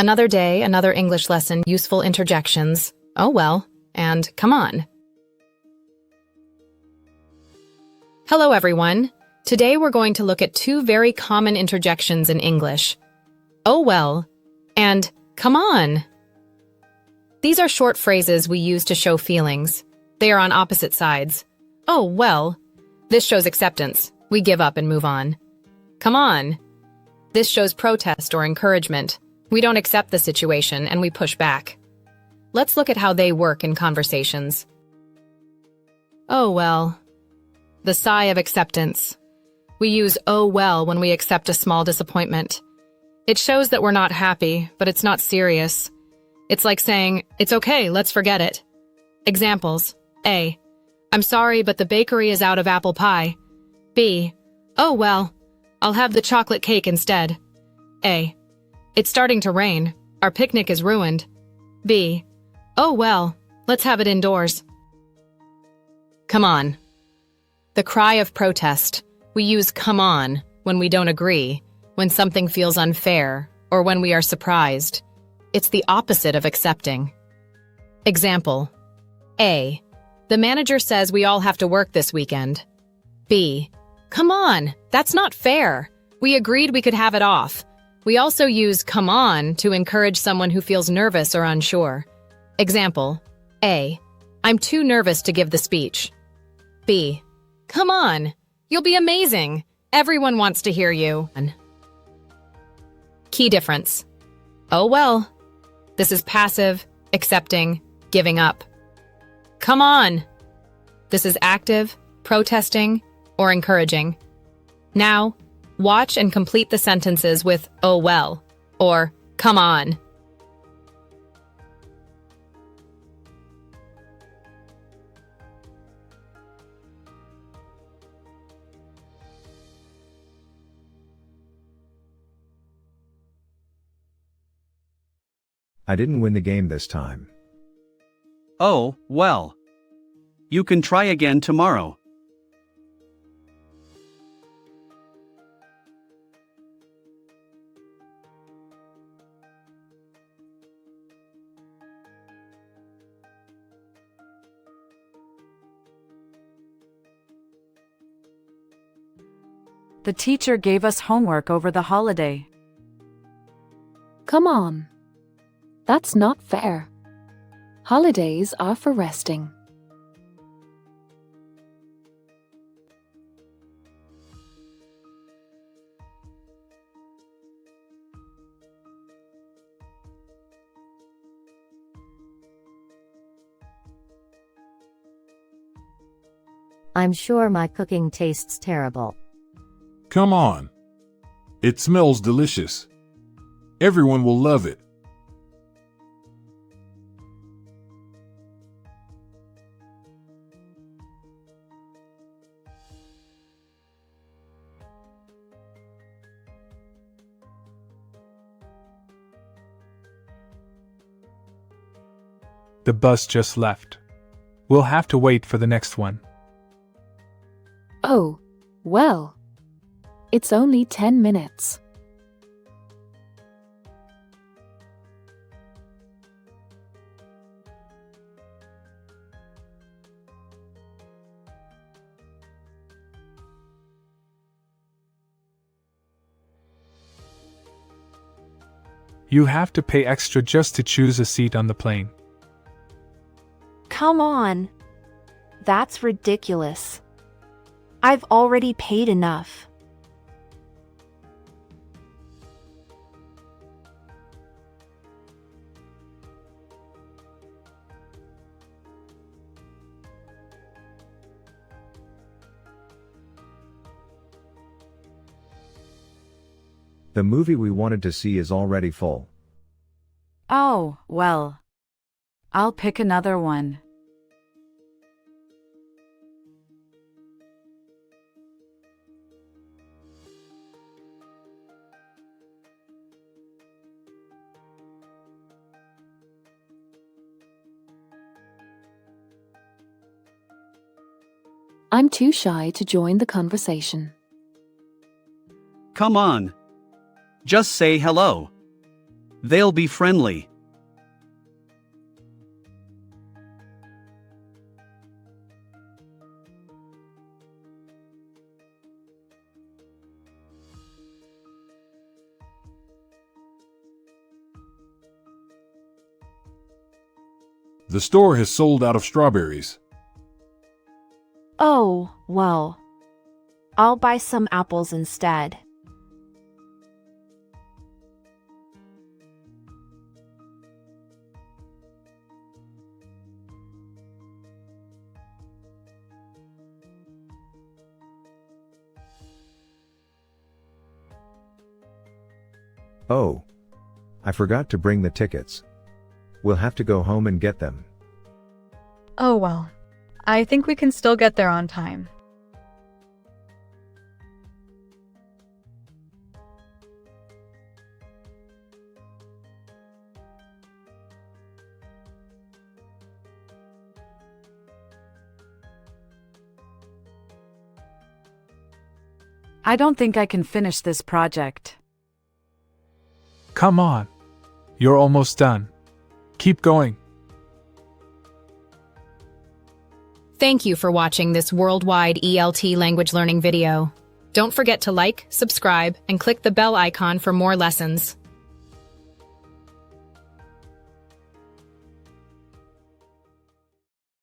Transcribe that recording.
Another day, another English lesson, useful interjections. Oh well, and come on. Hello everyone. Today we're going to look at two very common interjections in English. Oh well, and come on. These are short phrases we use to show feelings. They are on opposite sides. Oh well. This shows acceptance. We give up and move on. Come on. This shows protest or encouragement. We don't accept the situation and we push back. Let's look at how they work in conversations. Oh well. The sigh of acceptance. We use oh well when we accept a small disappointment. It shows that we're not happy, but it's not serious. It's like saying, it's okay, let's forget it. Examples. A. I'm sorry, but the bakery is out of apple pie. B. Oh well, I'll have the chocolate cake instead. A. It's starting to rain. Our picnic is ruined. B. Oh well, let's have it indoors. Come on. The cry of protest. We use come on when we don't agree, when something feels unfair, or when we are surprised. It's the opposite of accepting. Example. A. The manager says we all have to work this weekend. B. Come on, that's not fair. We agreed we could have it off. We also use come on to encourage someone who feels nervous or unsure. Example. A. I'm too nervous to give the speech. B. Come on, you'll be amazing. Everyone wants to hear you. Key difference. Oh well. This is passive, accepting, giving up. Come on. This is active, protesting, or encouraging. Now, watch and complete the sentences with oh well or come on. I didn't win the game this time. Oh, well. You can try again tomorrow. The teacher gave us homework over the holiday. Come on. That's not fair. Holidays are for resting. I'm sure my cooking tastes terrible. Come on. It smells delicious. Everyone will love it. The bus just left. We'll have to wait for the next one. Oh, well. It's only 10 minutes. You have to pay extra just to choose a seat on the plane. Come on. That's ridiculous. I've already paid enough. The movie we wanted to see is already full. Oh, well. I'll pick another one. I'm too shy to join the conversation. Come on. Just say hello. They'll be friendly. The store has sold out of strawberries. Oh, well. I'll buy some apples instead. Oh. I forgot to bring the tickets. We'll have to go home and get them. Oh well. I think we can still get there on time. I don't think I can finish this project. Come on. You're almost done. Keep going. Thank you for watching this worldwide ELT language learning video. Don't forget to like, subscribe, and click the bell icon for more lessons.